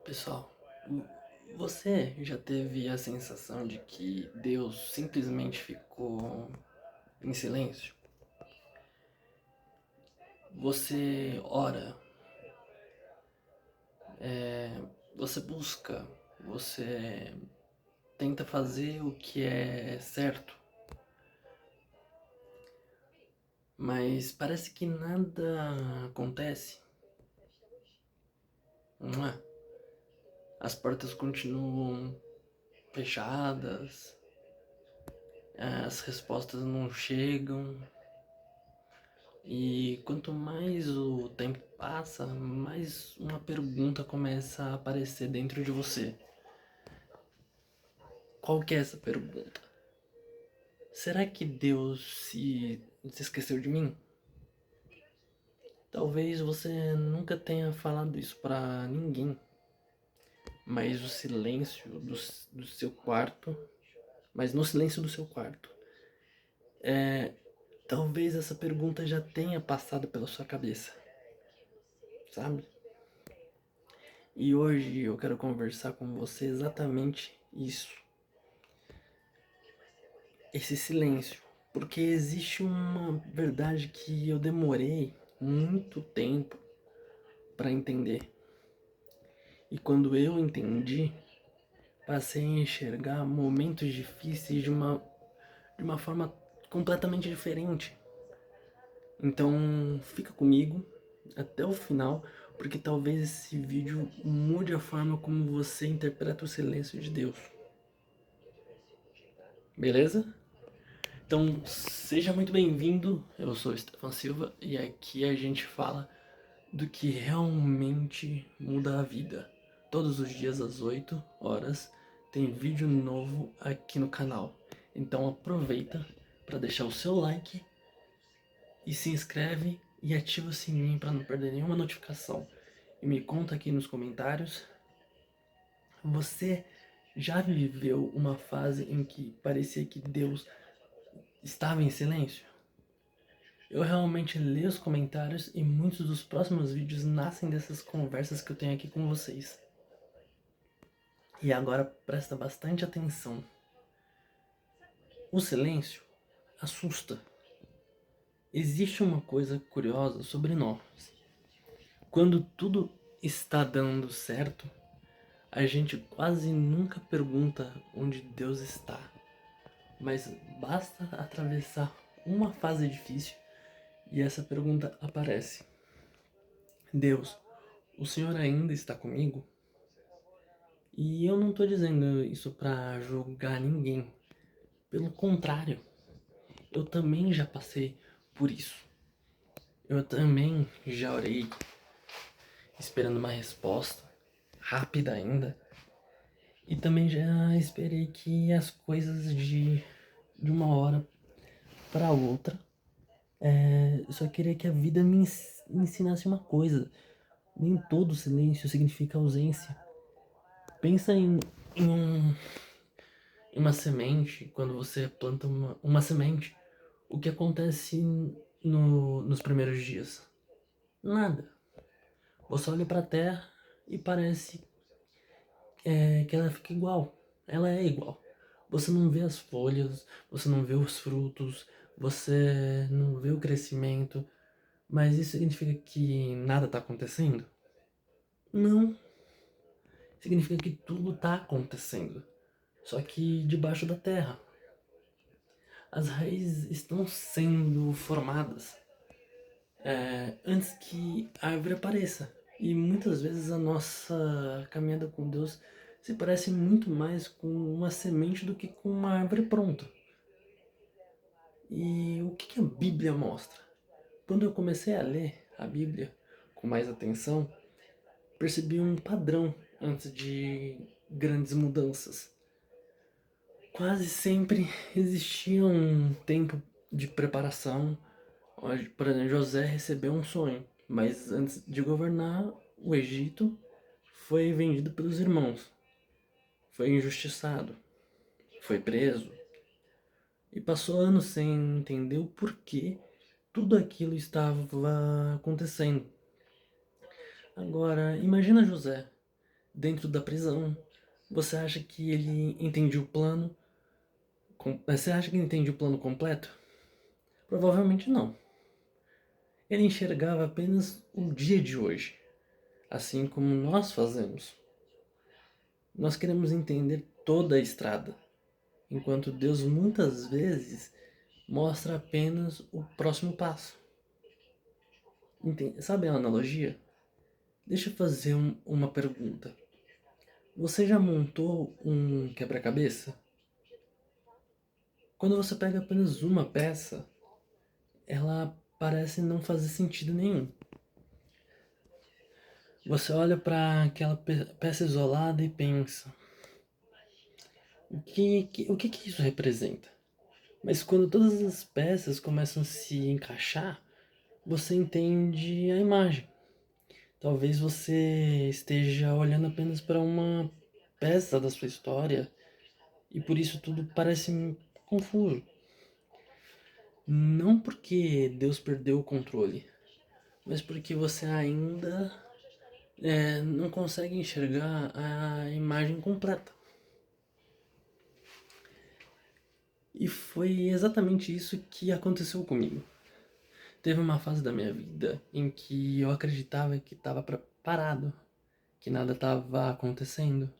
Pessoal, você já teve a sensação de que Deus simplesmente ficou em silêncio? Você ora, você busca, você tenta fazer o que é certo, mas parece que nada acontece, não é? As portas continuam fechadas, as respostas não chegam. E quanto mais o tempo passa, mais uma pergunta começa a aparecer dentro de você. Qual que é essa pergunta? Será que Deus se esqueceu de mim? Talvez você nunca tenha falado isso pra ninguém, mas o silêncio do seu quarto, mas no silêncio do seu quarto, talvez essa pergunta já tenha passado pela sua cabeça, sabe? E hoje eu quero conversar com você exatamente isso. Esse silêncio. Porque existe uma verdade que eu demorei muito tempo para entender. E quando eu entendi, passei a enxergar momentos difíceis de uma forma completamente diferente. Então, fica comigo até o final, porque talvez esse vídeo mude a forma como você interpreta o silêncio de Deus. Beleza? Então, seja muito bem-vindo. Eu sou o Stefan Silva e aqui a gente fala do que realmente muda a vida. Todos os dias às 8 horas tem vídeo novo aqui no canal. Então aproveita para deixar o seu like e se inscreve e ativa o sininho para não perder nenhuma notificação. E me conta aqui nos comentários, você já viveu uma fase em que parecia que Deus estava em silêncio? Eu realmente leio os comentários e muitos dos próximos vídeos nascem dessas conversas que eu tenho aqui com vocês. E agora presta bastante atenção. O silêncio assusta. Existe uma coisa curiosa sobre nós. Quando tudo está dando certo, a gente quase nunca pergunta onde Deus está. Mas basta atravessar uma fase difícil e essa pergunta aparece. Deus, o Senhor ainda está comigo? E eu não tô dizendo isso pra julgar ninguém. Pelo contrário, eu também já passei por isso. Eu também já orei esperando uma resposta rápida ainda. E também já esperei que as coisas de uma hora para outra. Eu só queria que a vida me ensinasse uma coisa. Nem todo silêncio significa ausência. Pensa em uma semente, quando você planta uma semente, o que acontece nos primeiros dias? Nada. Você olha para a terra e parece que ela fica igual. Ela é igual. Você não vê as folhas, você não vê os frutos, você não vê o crescimento, mas isso significa que nada está acontecendo? Não. Significa que tudo está acontecendo, só que debaixo da terra. As raízes estão sendo formadas antes que a árvore apareça. E muitas vezes a nossa caminhada com Deus se parece muito mais com uma semente do que com uma árvore pronta. E o que a Bíblia mostra? Quando eu comecei a ler a Bíblia com mais atenção, percebi um padrão antes de grandes mudanças. Quase sempre existia um tempo de preparação. Por exemplo, José recebeu um sonho, mas antes de governar o Egito, foi vendido pelos irmãos, foi injustiçado, foi preso e passou anos sem entender o porquê tudo aquilo estava acontecendo. Agora, imagina José, dentro da prisão. Você acha que ele entendia o plano? Você acha que ele entendia o plano completo? Provavelmente não. Ele enxergava apenas o dia de hoje, assim como nós fazemos. Nós queremos entender toda a estrada, enquanto Deus muitas vezes mostra apenas o próximo passo. Sabe a analogia? Deixa eu fazer uma pergunta. Você já montou um quebra-cabeça? Quando você pega apenas uma peça, ela parece não fazer sentido nenhum. Você olha para aquela peça isolada e pensa: o que isso representa? Mas quando todas as peças começam a se encaixar, você entende a imagem. Talvez você esteja olhando apenas para uma peça da sua história e por isso tudo parece confuso. Não porque Deus perdeu o controle, mas porque você ainda não consegue enxergar a imagem completa. E foi exatamente isso que aconteceu comigo. Teve uma fase da minha vida em que eu acreditava que estava parado, que nada estava acontecendo,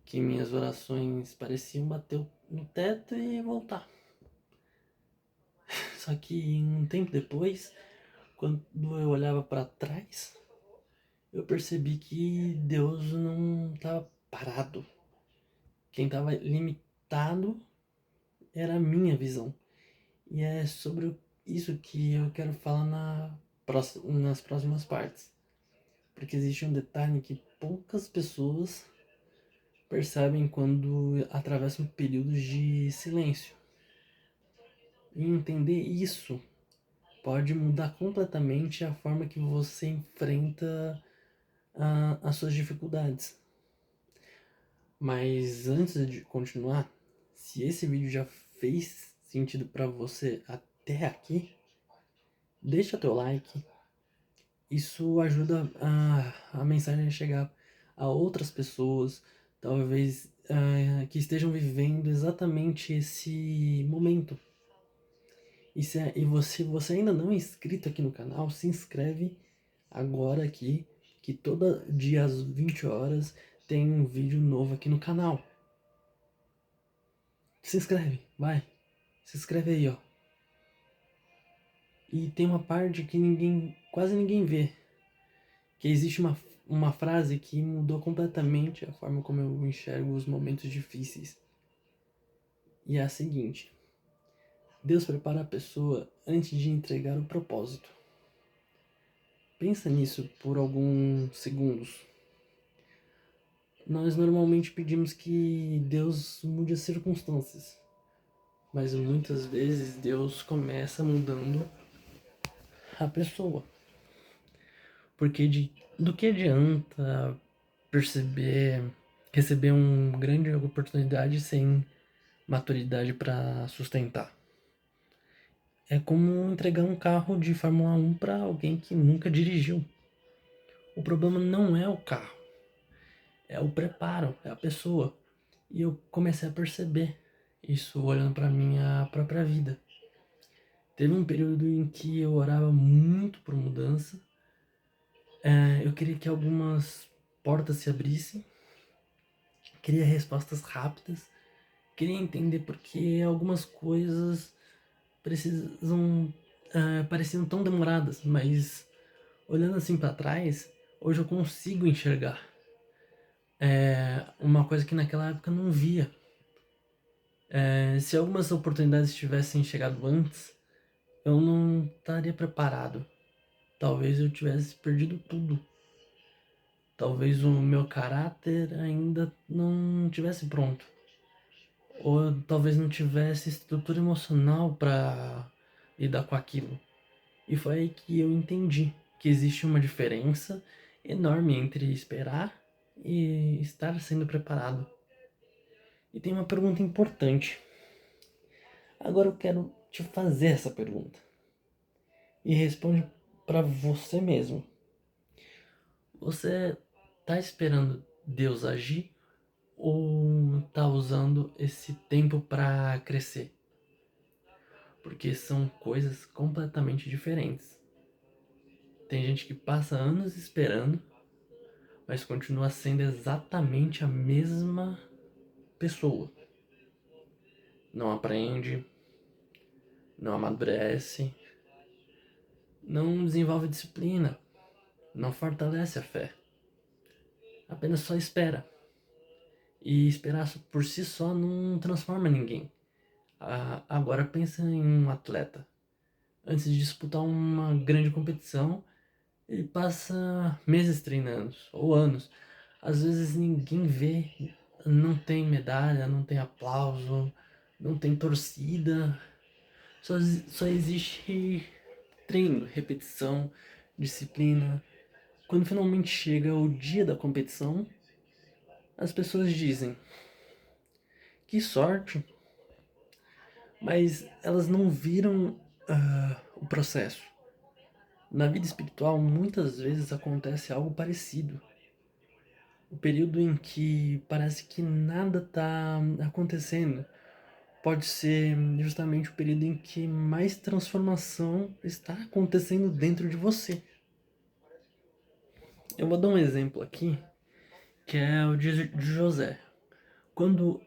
que minhas orações pareciam bater no teto e voltar. Só que um tempo depois, quando eu olhava para trás, eu percebi que Deus não estava parado. Quem estava limitado era a minha visão. E é sobre isso que eu quero falar nas próximas partes. Porque existe um detalhe que poucas pessoas percebem quando atravessam períodos de silêncio. E entender isso pode mudar completamente a forma que você enfrenta as suas dificuldades. Mas antes de continuar, se esse vídeo já fez sentido para você até aqui, deixa teu like. Isso ajuda a mensagem a chegar a outras pessoas, talvez que estejam vivendo exatamente esse momento. E você ainda não é inscrito aqui no canal, se inscreve agora aqui, que todo dia às 20 horas tem um vídeo novo aqui no canal. Se inscreve, vai. Se inscreve aí, ó. E tem uma parte que quase ninguém vê. Que existe uma frase que mudou completamente a forma como eu enxergo os momentos difíceis. E é a seguinte: Deus prepara a pessoa antes de entregar o propósito. Pensa nisso por alguns segundos. Nós normalmente pedimos que Deus mude as circunstâncias, mas muitas vezes Deus começa mudando a pessoa. Porque do que adianta receber uma grande oportunidade sem maturidade para sustentar? É como entregar um carro de Fórmula 1 para alguém que nunca dirigiu. O problema não é o carro, é o preparo, é a pessoa. E eu comecei a perceber isso olhando para minha própria vida. Teve um período em que eu orava muito por mudança. Eu queria que algumas portas se abrissem. Queria respostas rápidas. Queria entender porque algumas coisas pareciam tão demoradas, mas olhando assim para trás, hoje eu consigo enxergar uma coisa que naquela época eu não via. Se algumas oportunidades tivessem chegado antes, eu não estaria preparado. Talvez eu tivesse perdido tudo. Talvez o meu caráter ainda não tivesse pronto. Ou talvez não tivesse estrutura emocional para lidar com aquilo. E foi aí que eu entendi que existe uma diferença enorme entre esperar e estar sendo preparado. E tem uma pergunta importante. Agora eu quero te fazer essa pergunta. E responde para você mesmo. Você tá esperando Deus agir ou tá usando esse tempo para crescer? Porque são coisas completamente diferentes. Tem gente que passa anos esperando, mas continua sendo exatamente a mesma pessoa. Não aprende, não amadurece, não desenvolve disciplina, não fortalece a fé. Apenas só espera. E esperar por si só não transforma ninguém. Agora pensa em um atleta. Antes de disputar uma grande competição, ele passa meses treinando, ou anos. Às vezes ninguém vê, não tem medalha, não tem aplauso, não tem torcida. Só existe treino, repetição, disciplina. Quando finalmente chega o dia da competição, as pessoas dizem: que sorte! Mas elas não viram o processo. Na vida espiritual, muitas vezes acontece algo parecido. O período em que parece que nada está acontecendo pode ser justamente o período em que mais transformação está acontecendo dentro de você. Eu vou dar um exemplo aqui, que é o de José. Quando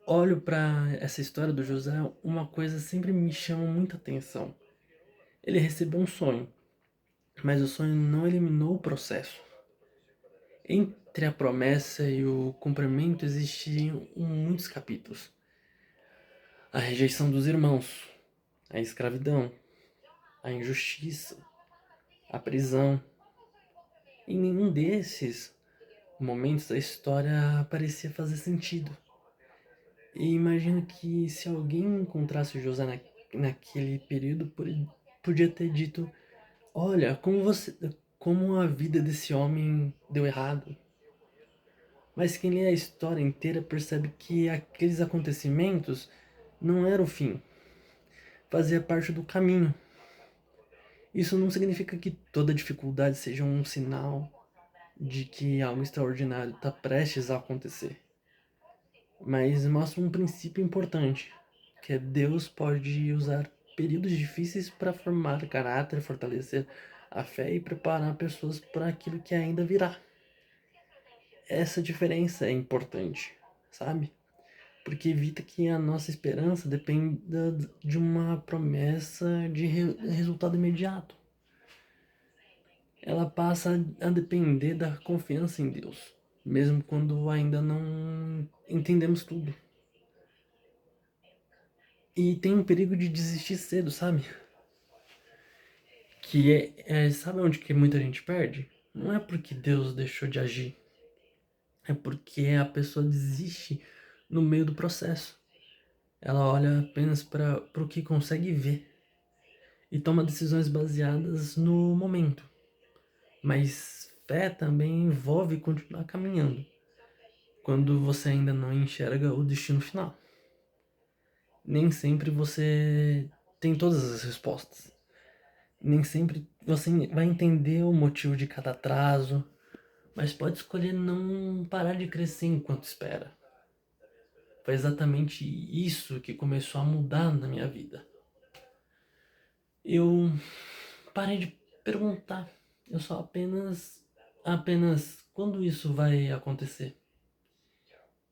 olho para essa história do José, uma coisa sempre me chama muita atenção. Ele recebeu um sonho, mas o sonho não eliminou o processo. Entre a promessa e o cumprimento existiam muitos capítulos. A rejeição dos irmãos, a escravidão, a injustiça, a prisão. Em nenhum desses momentos da história parecia fazer sentido. E imagino que se alguém encontrasse José naquele período, podia ter dito: olha, como a vida desse homem deu errado. Mas quem lê a história inteira percebe que aqueles acontecimentos não eram o fim, fazia parte do caminho. Isso não significa que toda dificuldade seja um sinal de que algo extraordinário está prestes a acontecer, mas mostra um princípio importante, que é Deus pode usar períodos difíceis para formar caráter, fortalecer a fé e preparar pessoas para aquilo que ainda virá. Essa diferença é importante, sabe? Porque evita que a nossa esperança dependa de uma promessa de resultado imediato. Ela passa a depender da confiança em Deus, mesmo quando ainda não entendemos tudo. E tem um perigo de desistir cedo, sabe? Sabe onde que muita gente perde? Não é porque Deus deixou de agir, é porque a pessoa desiste no meio do processo. Ela olha apenas para o que consegue ver e toma decisões baseadas no momento. Mas fé também envolve continuar caminhando quando você ainda não enxerga o destino final. Nem sempre você tem todas as respostas. Nem sempre você vai entender o motivo de cada atraso, mas pode escolher não parar de crescer enquanto espera. Foi exatamente isso que começou a mudar na minha vida. Eu parei de perguntar. Eu só apenas quando isso vai acontecer?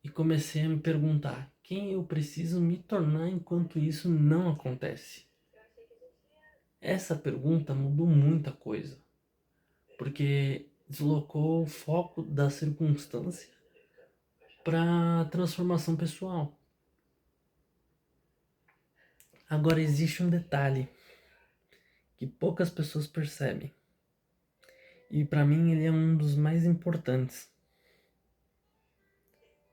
E comecei a me perguntar quem eu preciso me tornar enquanto isso não acontece. Essa pergunta mudou muita coisa, porque deslocou o foco da circunstância para a transformação pessoal. Agora existe um detalhe que poucas pessoas percebem, e para mim ele é um dos mais importantes.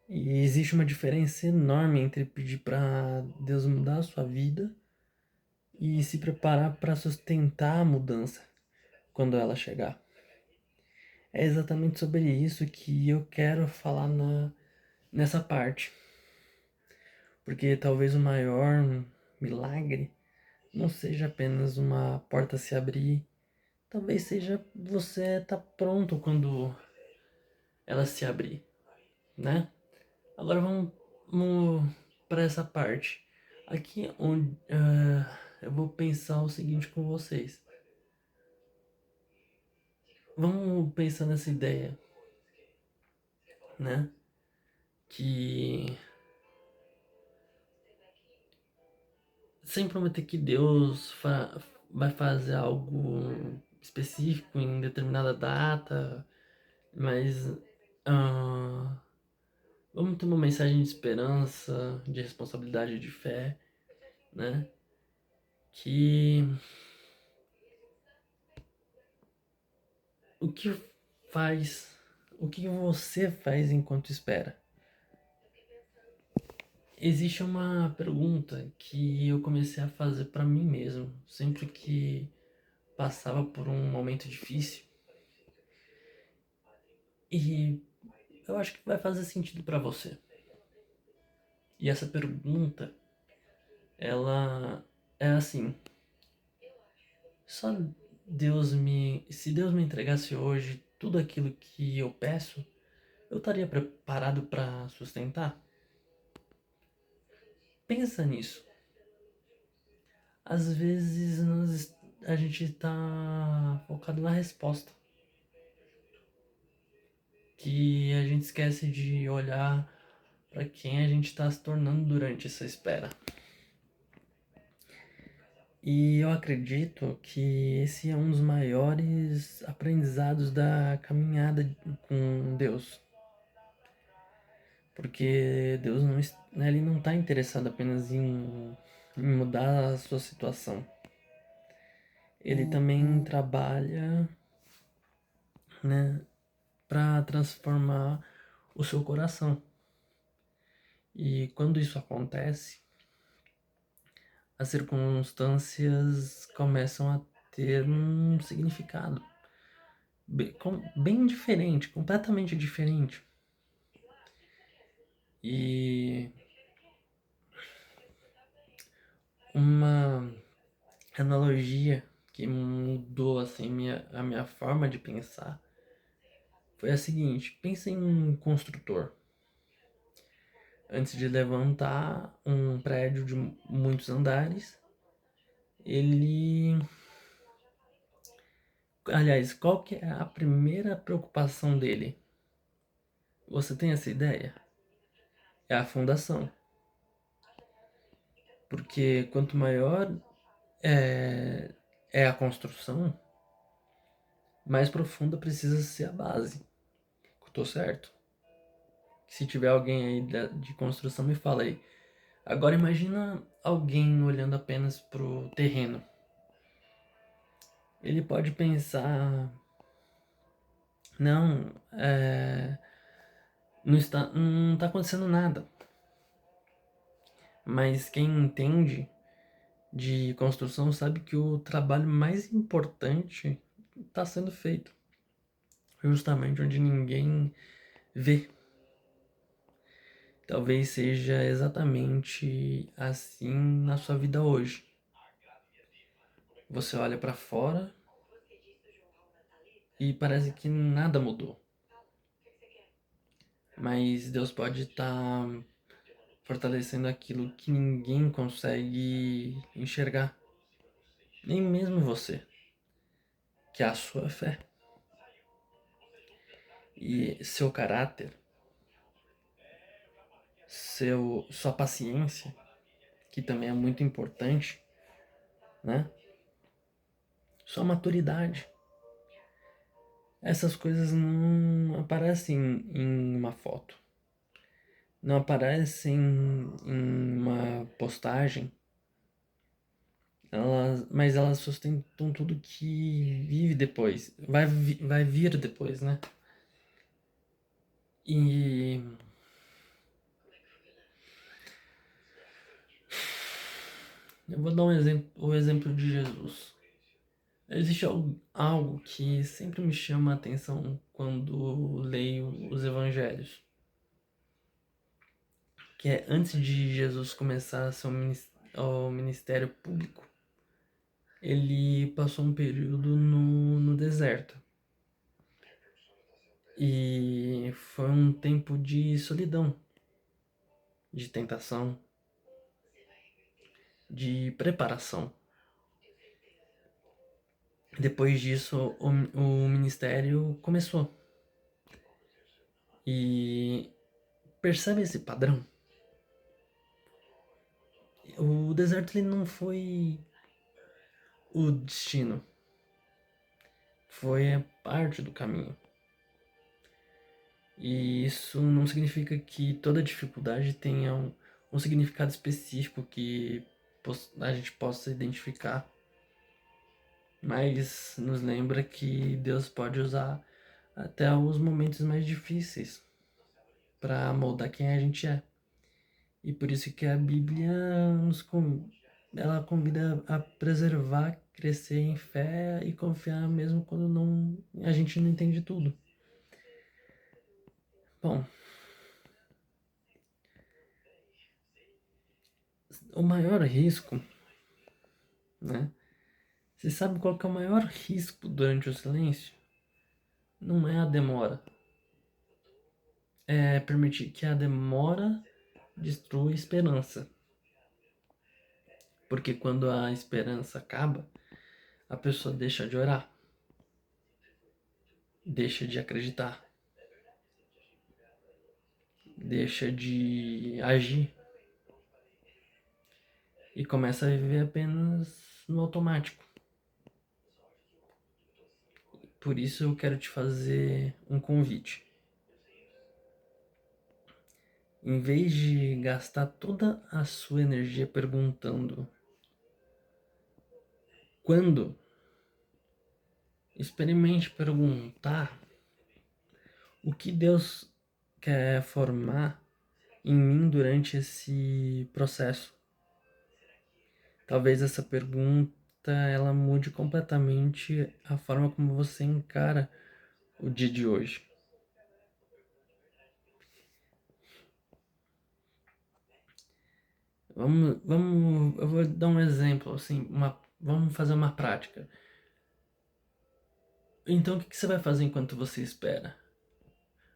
E existe uma diferença enorme entre pedir para Deus mudar a sua vida e se preparar para sustentar a mudança quando ela chegar. É exatamente sobre isso que eu quero falar nessa parte. Porque talvez o maior milagre não seja apenas uma porta se abrir, talvez seja você estar pronto quando ela se abrir. né? Agora vamos para essa parte. Aqui onde eu vou pensar o seguinte com vocês. Vamos pensar nessa ideia, né? Que sem prometer que Deus vai fazer algo específico em determinada data, mas ah, vamos ter uma mensagem de esperança, de responsabilidade, de fé, né? Que o que faz, o que você faz enquanto espera? Existe uma pergunta que eu comecei a fazer para mim mesmo, sempre que passava por um momento difícil, e eu acho que vai fazer sentido para você. E essa pergunta, ela é assim: só se Deus me entregasse hoje tudo aquilo que eu peço, eu estaria preparado para sustentar? Pensa nisso. Às vezes a gente tá focado na resposta, que a gente esquece de olhar para quem a gente está se tornando durante essa espera. E eu acredito que esse é um dos maiores aprendizados da caminhada com Deus. Porque Deus ele não está interessado apenas em mudar a sua situação. Ele também trabalha, né, para transformar o seu coração. E quando isso acontece, as circunstâncias começam a ter um significado bem diferente, completamente diferente. E uma analogia que mudou assim a minha forma de pensar foi a seguinte: pensa em um construtor. Antes de levantar um prédio de muitos andares, ele... Aliás, qual que é a primeira preocupação dele? Você tem essa ideia? É a fundação. Porque quanto maior é a construção, mais profunda precisa ser a base. Tô certo? Se tiver alguém aí de construção, me fala aí. Agora imagina alguém olhando apenas pro terreno. Ele pode pensar, não, não tá acontecendo nada. Mas quem entende de construção sabe que o trabalho mais importante está sendo feito. Justamente onde ninguém vê. Talvez seja exatamente assim na sua vida hoje. Você olha para fora e parece que nada mudou. Mas Deus pode estar fortalecendo aquilo que ninguém consegue enxergar. Nem mesmo você, que é a sua fé. E seu caráter, sua paciência, que também é muito importante, né? Sua maturidade. Essas coisas não aparecem em uma foto. Não aparecem em uma postagem. Mas elas sustentam tudo que vive depois. Vai vir depois, né? E eu vou dar o exemplo de Jesus. Existe algo que sempre me chama a atenção quando leio os evangelhos. Que é antes de Jesus começar o ministério público, ele passou um período no deserto. E E foi um tempo de solidão, de tentação, de preparação. Depois disso, o ministério começou. E percebe esse padrão? O deserto ele não foi o destino, foi a parte do caminho. E isso não significa que toda dificuldade tenha um significado específico que a gente possa identificar. Mas nos lembra que Deus pode usar até os momentos mais difíceis para moldar quem a gente é. E por isso que a Bíblia ela convida a preservar, crescer em fé e confiar mesmo quando a gente não entende tudo. Bom, o maior risco, né? Você sabe qual que é o maior risco durante o silêncio? Não é a demora. É permitir que a demora destrua a esperança. Porque quando a esperança acaba, a pessoa deixa de orar, deixa de acreditar, deixa de agir e começa a viver apenas no automático. Por isso eu quero te fazer um convite. Em vez de gastar toda a sua energia perguntando quando, experimente perguntar o que Deus quer formar em mim durante esse processo. Talvez essa pergunta ela mude completamente a forma como você encara o dia de hoje. Eu vou dar um exemplo, assim, vamos fazer uma prática. Então, o que você vai fazer enquanto você espera?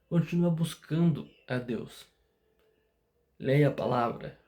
Continua buscando a Deus. Leia a palavra,